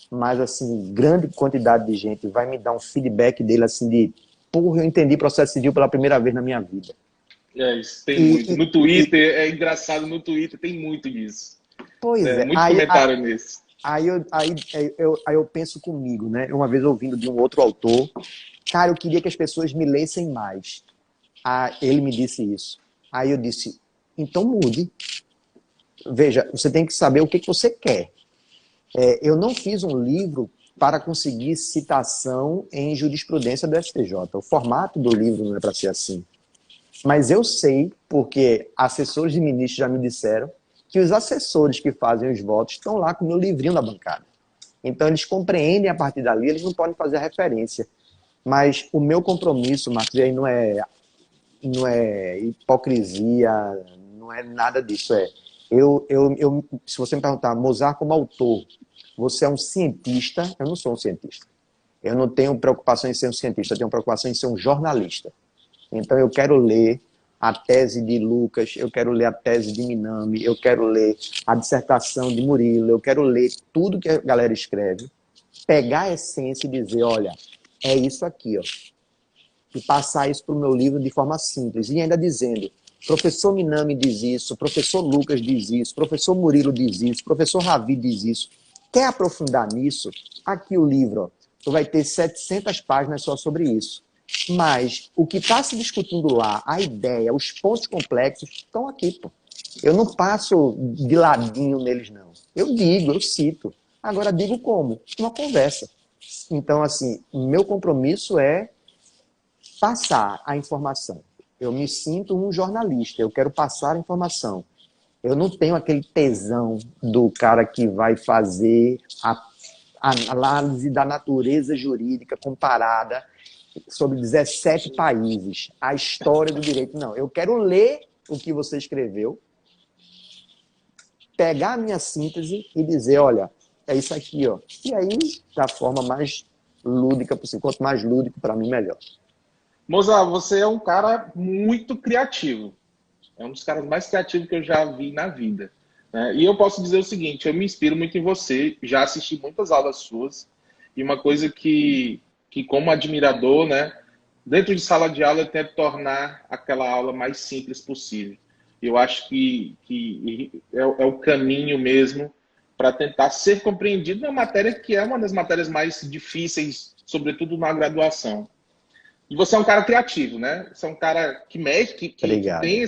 mas assim, grande quantidade de gente vai me dar um feedback dele assim de, porra, eu entendi processo civil pela primeira vez na minha vida. Isso tem muito. No Twitter, é engraçado, no Twitter tem muito disso. Pois é. Muito comentário nisso. Aí eu penso comigo, né? Uma vez ouvindo de um outro autor, cara, eu queria que as pessoas me lessem mais. Ele me disse isso. Aí eu disse, então mude. Veja, você tem que saber o que você quer. Eu não fiz um livro para conseguir citação em jurisprudência do STJ. O formato do livro não é para ser assim. Mas eu sei, porque assessores de ministros já me disseram, que os assessores que fazem os votos estão lá com o meu livrinho na bancada. Então eles compreendem a partir dali, eles não podem fazer a referência. Mas o meu compromisso, Marcos, aí não é hipocrisia, não é nada disso. Se você me perguntar, Mozart como autor, você é um cientista? Eu não sou um cientista. Eu não tenho preocupação em ser um cientista, eu tenho preocupação em ser um jornalista. Então eu quero ler a tese de Lucas, eu quero ler a tese de Minami, eu quero ler a dissertação de Murilo, eu quero ler tudo que a galera escreve, pegar a essência e dizer, olha, é isso aqui, ó. E passar isso para o meu livro de forma simples. E ainda dizendo, professor Minami diz isso, professor Lucas diz isso, professor Murilo diz isso, professor Ravi diz isso. Quer aprofundar nisso? Aqui o livro, ó, tu vai ter 700 páginas só sobre isso. Mas o que está se discutindo lá, a ideia, os pontos complexos, estão aqui, pô. Eu não passo de ladinho neles, não. Eu digo, eu cito. Agora, digo como? Uma conversa. Então, assim, meu compromisso é passar a informação. Eu me sinto um jornalista, eu quero passar a informação. Eu não tenho aquele tesão do cara que vai fazer a análise da natureza jurídica comparada sobre 17 países, a história do direito. Não, eu quero ler o que você escreveu, pegar a minha síntese e dizer, olha, é isso aqui, ó. E aí, da forma mais lúdica possível. Quanto mais lúdico, para mim, melhor. Mozart, você é um cara muito criativo. É um dos caras mais criativos que eu já vi na vida, né? E eu posso dizer o seguinte, eu me inspiro muito em você, já assisti muitas aulas suas, e uma coisa que como admirador, né, dentro de sala de aula eu tento tornar aquela aula mais simples possível. Eu acho que é o caminho mesmo para tentar ser compreendido na matéria que é uma das matérias mais difíceis, sobretudo na graduação. E você é um cara criativo, né? Você é um cara que mexe, que tem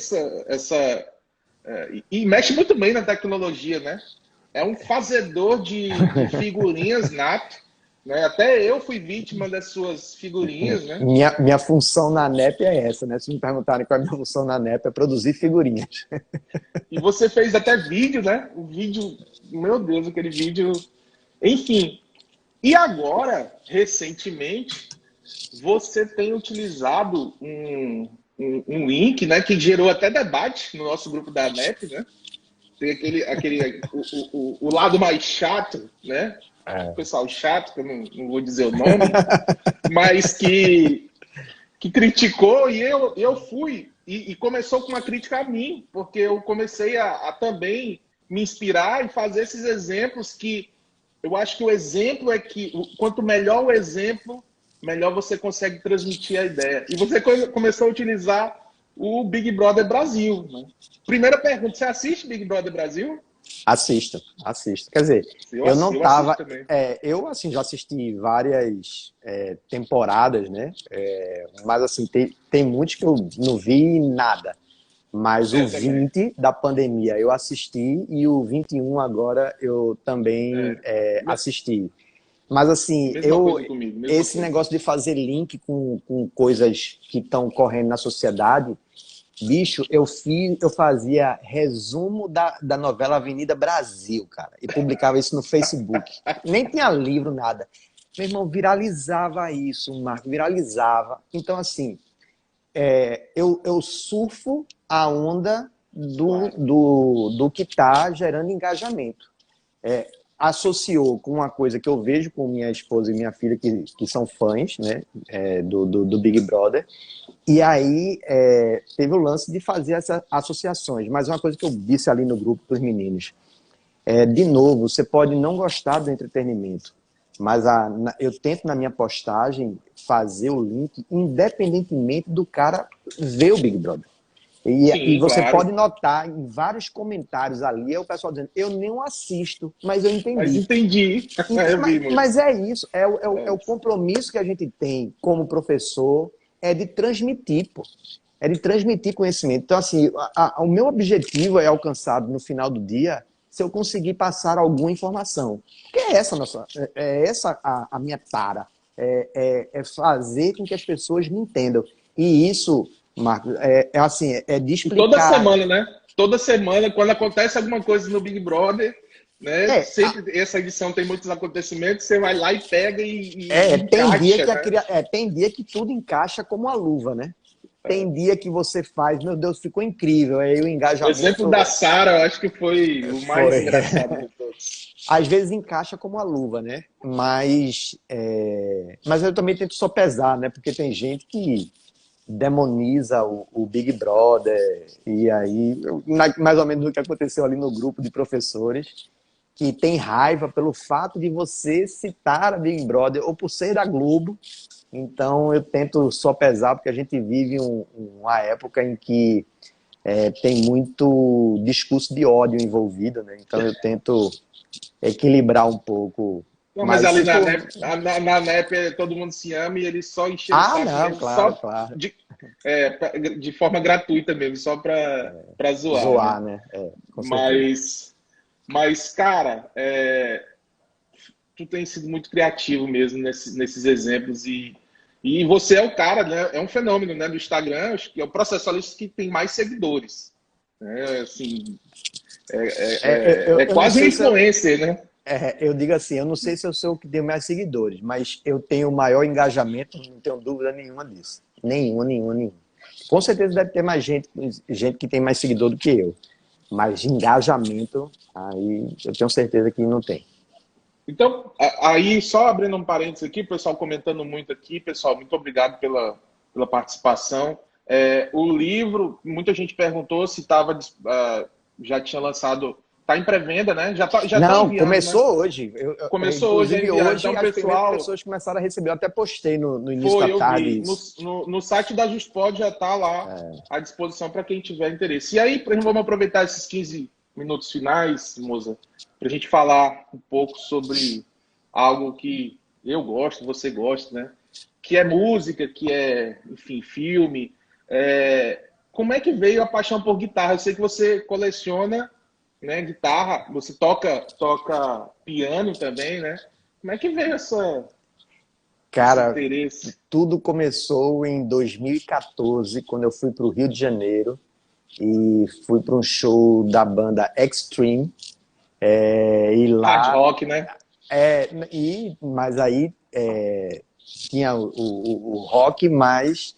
e mexe muito bem na tecnologia, né? É um fazedor de figurinhas nato, né? Até eu fui vítima das suas figurinhas, né? Minha função na NEP é essa, né? Se me perguntarem qual é a minha função na NEP, é produzir figurinhas. E você fez até vídeo, né? O vídeo, meu Deus, aquele vídeo. Enfim. E agora, recentemente, você tem utilizado um link, né, que gerou até debate no nosso grupo da NEP, né? Tem o lado mais chato, né? O pessoal chato, que eu não vou dizer o nome, mas que criticou e eu fui e começou com uma crítica a mim, porque eu comecei a também me inspirar e fazer esses exemplos que eu acho que o exemplo é que quanto melhor o exemplo, melhor você consegue transmitir a ideia. E você começou a utilizar o Big Brother Brasil, né? Primeira pergunta, você assiste Big Brother Brasil? Assisto. Quer dizer, eu não eu tava. assisto também. Eu, assim, já assisti várias temporadas, né? Mas, assim, tem muitos que eu não vi nada. Mas o 20 da pandemia eu assisti e o 21 agora eu também assisti. Mas, assim, Mesma coisa comigo. esse negócio de fazer link com coisas que estão correndo na sociedade, bicho, eu fazia resumo da novela Avenida Brasil, cara, e publicava isso no Facebook. Nem tinha livro, nada. Meu irmão, viralizava isso, Marco, viralizava. Então, assim, eu surfo a onda do que está gerando engajamento. Associou com uma coisa que eu vejo com minha esposa e minha filha, que são fãs, né, do Big Brother, e aí teve o lance de fazer essas associações. Mas uma coisa que eu disse ali no grupo dos meninos, de novo, você pode não gostar do entretenimento, mas eu tento na minha postagem fazer o link independentemente do cara ver o Big Brother. E você claro. pode notar em vários comentários ali, o pessoal dizendo, eu não assisto, mas eu entendi. Mas entendi. Mas é isso, é o compromisso que a gente tem como professor, é de transmitir, pô. É de transmitir conhecimento. Então, assim, o meu objetivo é alcançado no final do dia se eu conseguir passar alguma informação. Porque é essa a minha tara. É fazer com que as pessoas me entendam. E isso, Marcos, é de explicar. Toda semana, né? Toda semana, quando acontece alguma coisa no Big Brother, né? Sempre essa edição tem muitos acontecimentos, você vai lá e pega e encaixa, tem dia que tudo encaixa como a luva, né? Tem dia que você faz, meu Deus, ficou incrível. Aí o engajamento. O exemplo da Sara, eu acho que foi o mais engraçado de todos. Às vezes encaixa como a luva, né? Mas eu também tento só pesar, né? Porque tem gente que demoniza o Big Brother, e aí, mais ou menos o que aconteceu ali no grupo de professores, que tem raiva pelo fato de você citar a Big Brother, ou por ser da Globo. Então eu tento só pesar, porque a gente vive uma época em que tem muito discurso de ódio envolvido, né? Então eu tento equilibrar um pouco. Não, mas ali na NEP todo mundo se ama e eles só encheram o saco não, mesmo, claro, só claro. De forma gratuita mesmo, só pra zoar. Zoar, né? Com certeza. Mas cara, tu tem sido muito criativo mesmo nesses exemplos e E você é o cara, né? É um fenômeno, né, do Instagram, acho que é o processualista que tem mais seguidores. Né? Assim, é Eu não quase um sei se eu, influencer, né? eu digo assim, eu não sei se eu sou o que tem mais seguidores, mas eu tenho o maior engajamento, não tenho dúvida nenhuma disso. Nenhuma, nenhuma, nenhuma. Com certeza deve ter mais gente que tem mais seguidor do que eu. Mas engajamento, aí eu tenho certeza que não tem. Então, aí, só abrindo um parênteses aqui, o pessoal comentando muito aqui, pessoal, muito obrigado pela participação. O livro, muita gente perguntou se estava, já tinha lançado, está em pré-venda, né? Já está Não, enviando, né? começou hoje. Começou hoje a Inclusive, enviar. hoje Então, as primeiras pessoal, pessoas começaram a receber. Eu até postei no início da eu tarde vi. isso. No site da Juspod já está lá à disposição para quem tiver interesse. E aí, vamos aproveitar esses 15 minutos finais, Moza, para a gente falar um pouco sobre algo que eu gosto, você gosta, né? Que é música, que é, enfim, filme. Como é que veio a paixão por guitarra? Eu sei que você coleciona, né, guitarra, você toca piano também, né? Como é que veio esse Cara, interesse? tudo começou em 2014, quando eu fui para o Rio de Janeiro e fui para um show da banda Extreme. E Hard lá, rock, né? mas aí tinha o rock, mas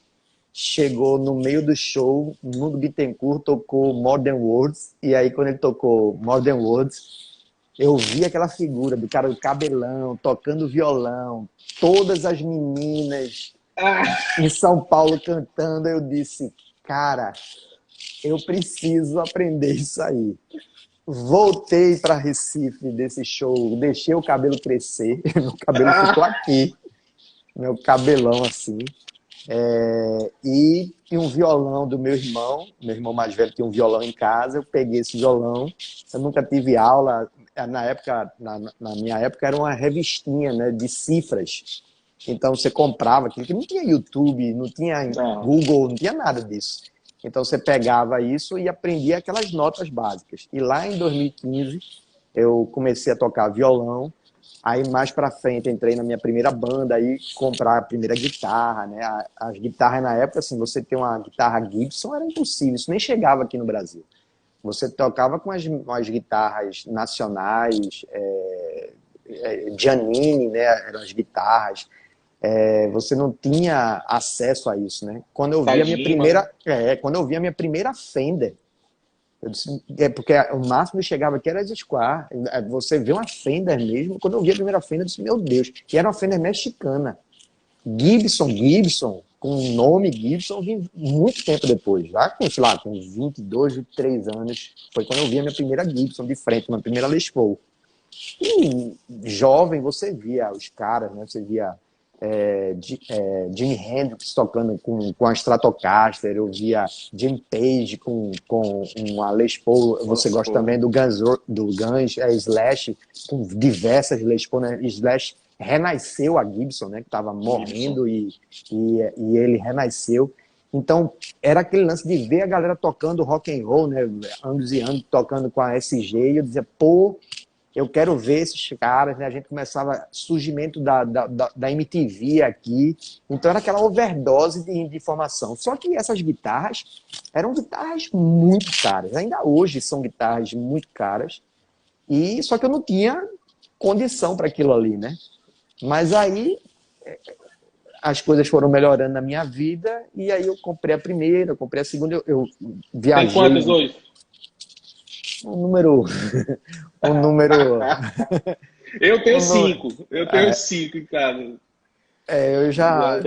chegou no meio do show, Nuno Bittencourt tocou Modern Words, e aí quando ele tocou Modern Words, eu vi aquela figura do cara do cabelão, tocando violão, todas as meninas Ah, em São Paulo cantando, eu disse, cara, eu preciso aprender isso aí. Voltei para Recife desse show, deixei o cabelo crescer, meu cabelo ficou aqui, meu cabelão assim, e um violão do meu irmão mais velho tinha um violão em casa, eu peguei esse violão, eu nunca tive aula, na época, na minha época era uma revistinha, né, de cifras, então você comprava aquilo que não tinha YouTube, não tinha não. Google, não tinha nada disso. Então você pegava isso e aprendia aquelas notas básicas. E lá em 2015 eu comecei a tocar violão. Aí mais para frente entrei na minha primeira banda, aí comprar a primeira guitarra, né? As guitarras na época, assim, você ter uma guitarra Gibson era impossível, isso nem chegava aqui no Brasil. Você tocava com as guitarras nacionais, Giannini, né? Eram as guitarras. Você não tinha acesso a isso, né? Tajima, né? Quando eu vi a minha primeira Fender, eu disse, porque o máximo que chegava aqui era as Squar. Você vê uma Fender mesmo. Quando eu vi a primeira Fender, eu disse, meu Deus. E era uma Fender mexicana. Gibson, com o nome Gibson, eu vi muito tempo depois. Já com, sei lá, com 22, 23 anos. Foi quando eu vi a minha primeira Gibson de frente, uma primeira Les Paul. E jovem, você via os caras, né? Você via Jimi Hendrix tocando com a Stratocaster, eu via Jim Page com uma Les Paul, você Nossa, gosta pô. também do Guns, Slash, com diversas Les Paul, né? Slash renasceu a Gibson, né, que estava Gibson. morrendo e ele renasceu. Então, era aquele lance de ver a galera tocando rock and roll, né, anos e anos, tocando com a SG, e eu dizia, pô, eu quero ver esses caras, né? A gente começava, surgimento da MTV aqui, então era aquela overdose de informação. Só que essas guitarras eram guitarras muito caras, ainda hoje são guitarras muito caras, e só que eu não tinha condição para aquilo ali, né? Mas aí as coisas foram melhorando na minha vida, e aí eu comprei a primeira, eu comprei a segunda, eu Tem quantas viajei hoje? um número, um número, Eu tenho um número. 5. Eu tenho 5 em casa. Eu Já,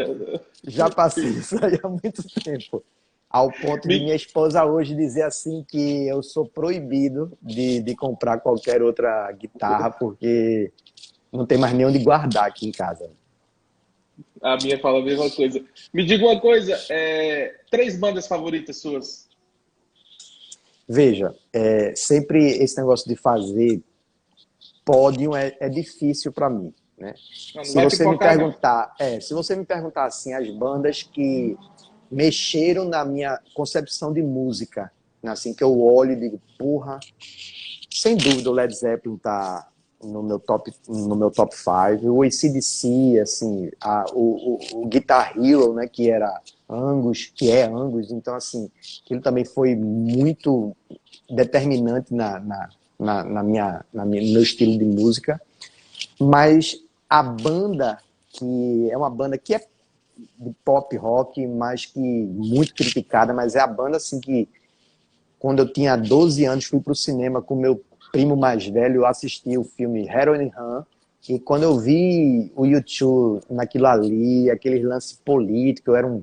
já passei isso aí há muito tempo. Ao ponto de minha Me- esposa hoje dizer assim que eu sou proibido de comprar qualquer outra guitarra, porque não tem mais nem onde guardar aqui em casa. A minha fala a mesma coisa. Me diga uma coisa, 3 bandas favoritas suas? Veja, sempre esse negócio de fazer pódio é difícil para mim, né? Não, não Se vai você me pipocar, não. perguntar, se você me perguntar assim, as bandas que mexeram na minha concepção de música, né, assim que eu olho e digo, porra, sem dúvida o Led Zeppelin no meu top 5. O AC/DC, assim, o Guitar Hero, né, que era Angus, que é Angus, então, assim, ele também foi muito determinante no meu estilo de música. Mas a banda, que é uma banda que é de pop rock, mas que muito criticada, mas é a banda, assim, que quando eu tinha 12 anos, fui para o cinema com meu primo mais velho, assistir o filme Heroin Run, e quando eu vi o U2 naquilo ali, aquele lance político, eu era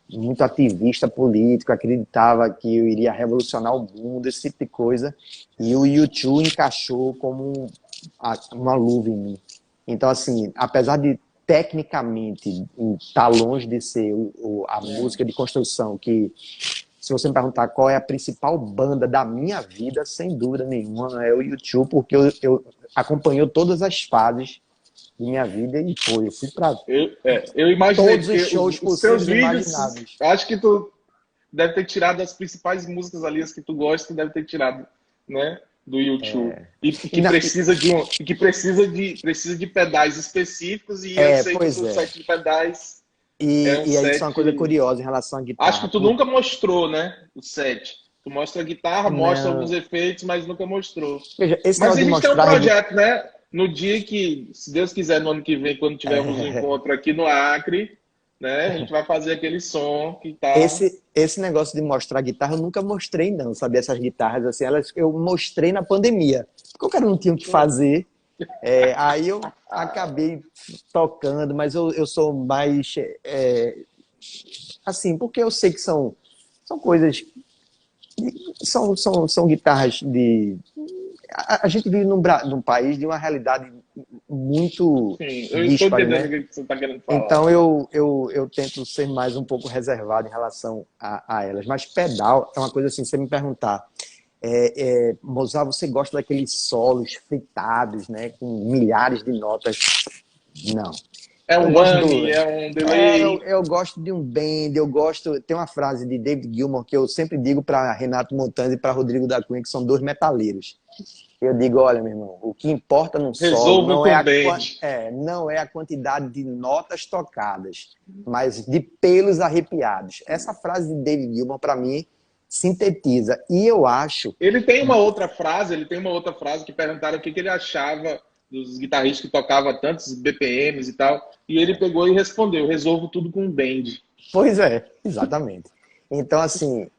muito ativista político, acreditava que eu iria revolucionar o mundo, esse tipo de coisa, e o U2 encaixou como uma luva em mim. Então, assim, apesar de tecnicamente estar longe de ser a música de construção que, se você me perguntar qual é a principal banda da minha vida, sem dúvida nenhuma, é o U2, porque eu acompanhou todas as fases de minha vida e eu fui para eu imaginei todos os shows os seus possíveis e vídeos, imagináveis. acho que tu deve ter tirado as principais músicas ali, as que tu gosta, tu deve ter tirado, né, do YouTube. E que precisa precisa de pedais específicos, e eu sei que o set de pedais é um E aí isso é set. uma coisa curiosa em relação à guitarra. Acho que tu nunca mostrou, né, o set. Tu mostra a guitarra, mostra alguns efeitos, mas nunca mostrou. Veja, Mas a gente tem um projeto, né? No dia que, se Deus quiser, no ano que vem, quando tivermos um encontro aqui no Acre, né? A gente vai fazer aquele som que tá... Esse negócio de mostrar a guitarra, eu nunca mostrei, não, sabia? Essas guitarras, assim, eu mostrei na pandemia. Porque o cara não tinha o que fazer. Aí eu acabei tocando, mas eu sou mais... assim, porque eu sei que são coisas... São guitarras de... A gente vive num país de uma realidade muito díspare, né? O que você está querendo falar. Então eu tento ser mais um pouco reservado em relação a elas. Mas pedal é uma coisa assim, se você me perguntar, Mozart, você gosta daqueles solos fritados, né? Com milhares de notas? Não. É um whammy, é um delay. Eu gosto de um bend, tem uma frase de David Gilmour que eu sempre digo para Renato Montans e para Rodrigo da Cunha, que são dois metaleiros. Eu digo, olha, meu irmão, o que importa no solo não é a quantidade de notas tocadas, mas de pelos arrepiados. Essa frase de David Gilmour, para mim, sintetiza. E eu acho... Ele tem uma outra frase que perguntaram o que ele achava dos guitarristas que tocavam tantos BPMs e tal, e ele pegou e respondeu, resolvo tudo com um bend. Pois é, exatamente. Então, assim,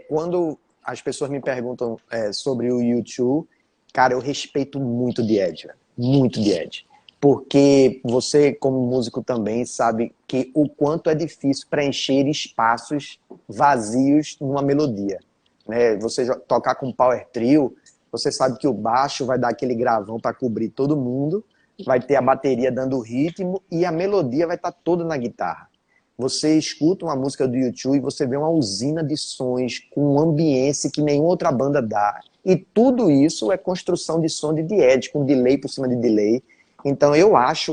quando as pessoas me perguntam sobre o U2, cara, eu respeito muito o The Edge, muito The Edge. Porque você, como músico também, sabe que o quanto é difícil preencher espaços vazios numa melodia. Né? Você tocar com power trio, você sabe que o baixo vai dar aquele gravão para cobrir todo mundo, vai ter a bateria dando ritmo e a melodia vai estar toda na guitarra. Você escuta uma música do U2 e você vê uma usina de sons com um ambiente que nenhuma outra banda dá. E tudo isso é construção de som de The Edge, com delay por cima de delay. Então eu acho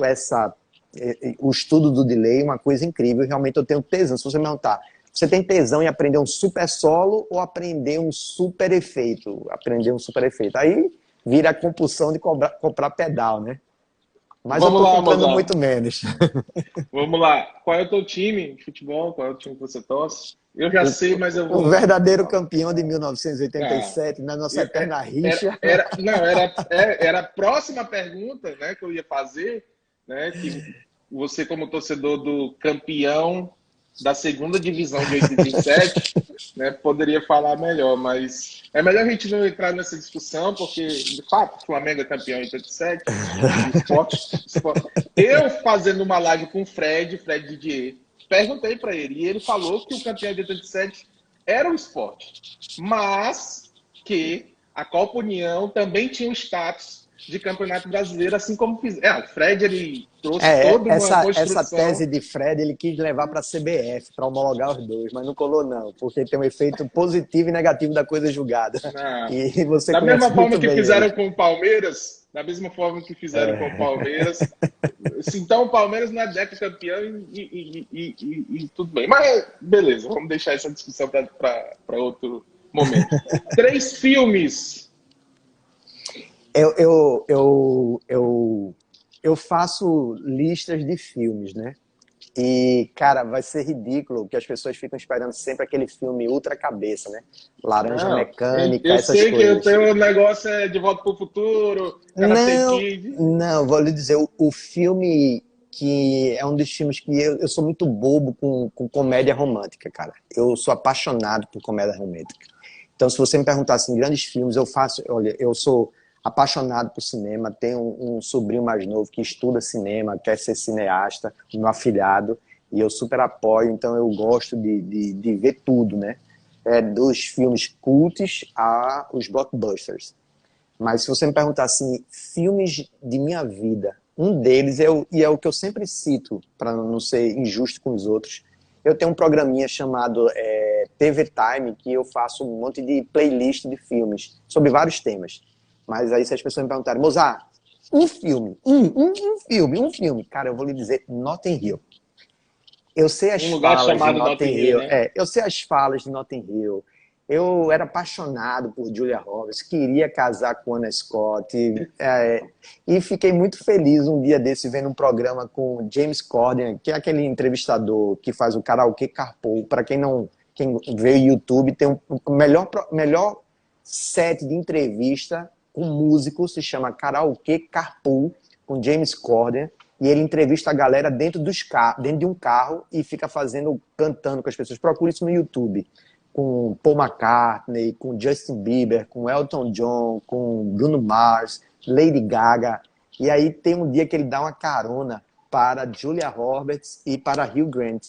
o estudo do delay uma coisa incrível. Realmente eu tenho tesão. Se você me perguntar, você tem tesão em aprender um super solo ou aprender um super efeito? Aprender um super efeito. Aí vira a compulsão de comprar pedal, né? Mas Vamos eu tô lá, comprando Mozart. muito menos. Vamos lá. Qual é o teu time de futebol? Qual é o time que você torce? Eu já sei, mas eu vou... O verdadeiro campeão de 1987, na nossa eterna rixa. Era a próxima pergunta, né, que eu ia fazer, né, que você, como torcedor do campeão da segunda divisão de 87, né, poderia falar melhor, mas é melhor a gente não entrar nessa discussão, porque, de fato, o Flamengo é campeão em 87, esporte. Eu, fazendo uma live com o Fred Didier, perguntei para ele, e ele falou que o campeão de 87 era o esporte, mas que a Copa União também tinha um status de campeonato brasileiro, assim como o Fred, ele trouxe toda uma construção. Essa tese de Fred, ele quis levar para a CBF, para homologar os dois, mas não colou não, porque tem um efeito positivo e negativo da coisa julgada. E você da mesma forma que fizeram com o Palmeiras, então o Palmeiras não é decacampeão e tudo bem. Mas beleza, vamos deixar essa discussão para outro momento. 3 filmes. Eu, eu, eu, eu, eu faço listas de filmes, né? E, cara, vai ser ridículo que as pessoas ficam esperando sempre aquele filme ultra cabeça, né? Laranja Não, Mecânica, eu essas sei que o coisas. teu negócio é De Volta para o Futuro, Karate Não, Kid. não, vou lhe dizer, o filme que é um dos filmes que eu sou muito bobo com comédia romântica, cara. Eu sou apaixonado por comédia romântica. Então, se você me perguntar assim, grandes filmes, eu faço. Olha, eu sou apaixonado por cinema. Tenho um sobrinho mais novo que estuda cinema, quer ser cineasta, meu afilhado, e eu super apoio. Então, eu gosto de ver tudo, né? Dos filmes cults a os blockbusters. Mas se você me perguntar assim, filmes de minha vida, um deles e é o que eu sempre cito, para não ser injusto com os outros, eu tenho um programinha chamado TV Time, que eu faço um monte de playlist de filmes, sobre vários temas. Mas aí se as pessoas me perguntarem, Mozart, um filme, um filme, cara, eu vou lhe dizer Notting Hill. Eu sei as Um lugar falas de chamado Notting Notting Hill, Hill, né? eu sei as falas de Notting Hill. Eu era apaixonado por Julia Roberts, queria casar com Anna Scott, e fiquei muito feliz um dia desse vendo um programa com James Corden, que é aquele entrevistador que faz o karaokê Carpool. Para quem vê o YouTube, tem o melhor set de entrevista com músico, se chama Karaokê Carpool, com James Corden, e ele entrevista a galera dentro de um carro e fica cantando com as pessoas. Procure isso no YouTube. Com Paul McCartney, com Justin Bieber, com Elton John, com Bruno Mars, Lady Gaga. E aí tem um dia que ele dá uma carona para Julia Roberts e para Hugh Grant,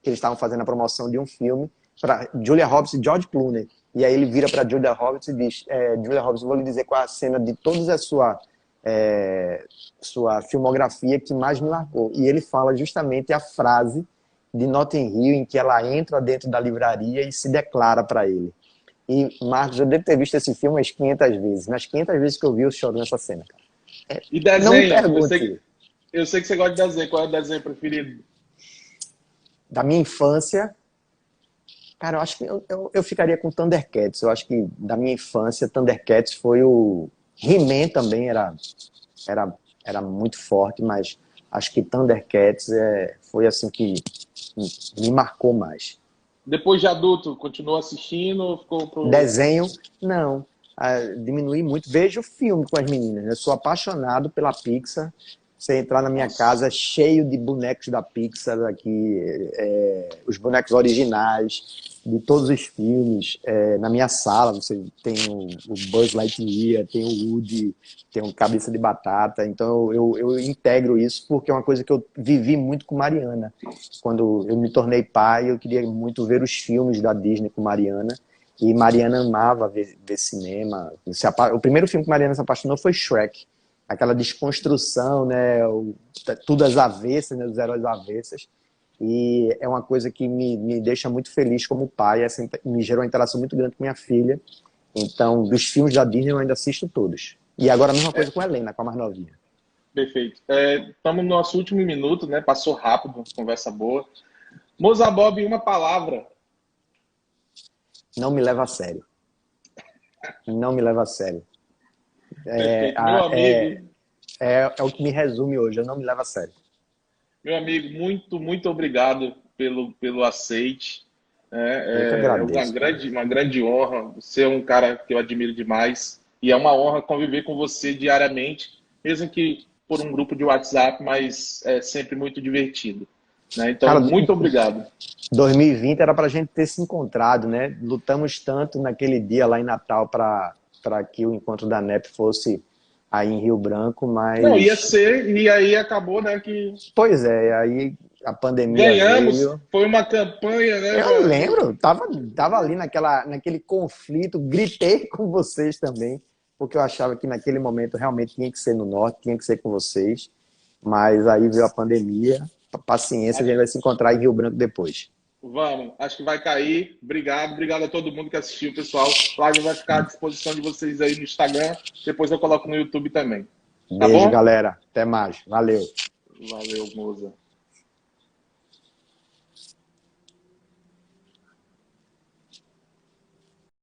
que eles estavam fazendo a promoção de um filme, para Julia Roberts e George Clooney. E aí ele vira para Julia Roberts e diz, Julia Roberts, vou lhe dizer qual é a cena de toda a sua filmografia que mais me marcou. E ele fala justamente a frase de Notting Hill, em que ela entra dentro da livraria e se declara para ele. E, Marcos, eu devo ter visto esse filme umas 500 vezes. Nas 500 vezes que eu vi, eu choro nessa cena. E Não me desenho, pergunte. eu sei que você gosta de desenho. Qual é o desenho preferido? Da minha infância, cara, eu acho que eu ficaria com Thundercats. Eu acho que da minha infância, Thundercats foi o... He-Man também era, era muito forte, mas acho que Thundercats foi assim que me marcou mais. Depois de adulto, continuou assistindo ou ficou pro... Desenho, não. Diminui muito. Vejo filme com as meninas. Eu sou apaixonado pela Pixar. Você entrar na minha Nossa. casa cheio de bonecos da Pixar aqui, os bonecos originais de todos os filmes. Na minha sala você tem o Buzz Lightyear, tem o Woody, tem o Cabeça de Batata. Então eu integro isso porque é uma coisa que eu vivi muito com Mariana. Quando eu me tornei pai, eu queria muito ver os filmes da Disney com Mariana. E Mariana amava ver cinema. O primeiro filme que Mariana se apaixonou foi Shrek. Aquela desconstrução, né? Tudo às avessas, né? Os heróis avessas. E é uma coisa que me deixa muito feliz como pai. Me gerou uma interação muito grande com minha filha. Então, dos filmes da Disney eu ainda assisto todos. E agora a mesma coisa com a Helena, com a mais novinha. Perfeito. Estamos no nosso último minuto, né? Passou rápido, conversa boa. Moza Bob, uma palavra. Não me leva a sério. Não me leva a sério. Perfeito. Meu amigo, É o que me resume hoje. Eu não me levo a sério. meu amigo, muito, muito obrigado pelo aceite. Eu que É agradeço, cara. uma grande honra. Você é um cara que eu admiro demais. E é uma honra conviver com você diariamente, mesmo que por um grupo de WhatsApp, mas é sempre muito divertido. Né? Então, Cara, muito obrigado. 2020 era pra gente ter se encontrado, né? Lutamos tanto naquele dia lá em Natal para que o encontro da NEP fosse aí em Rio Branco, Não, ia mas ser, e aí acabou, né, que pois é, aí a pandemia ganhamos. veio. Foi uma campanha, né, Eu lembro, tava ali naquele conflito, gritei com vocês também, porque eu achava que naquele momento realmente tinha que ser no norte, tinha que ser com vocês, mas aí veio a pandemia, paciência, a gente vai se encontrar em Rio Branco depois. Vamos, acho que vai cair. Obrigado, obrigado a todo mundo que assistiu, pessoal. A live vai ficar à disposição de vocês aí no Instagram. Depois eu coloco no YouTube também. Tá Beijo, bom? galera. Até mais. Valeu. Valeu, moça.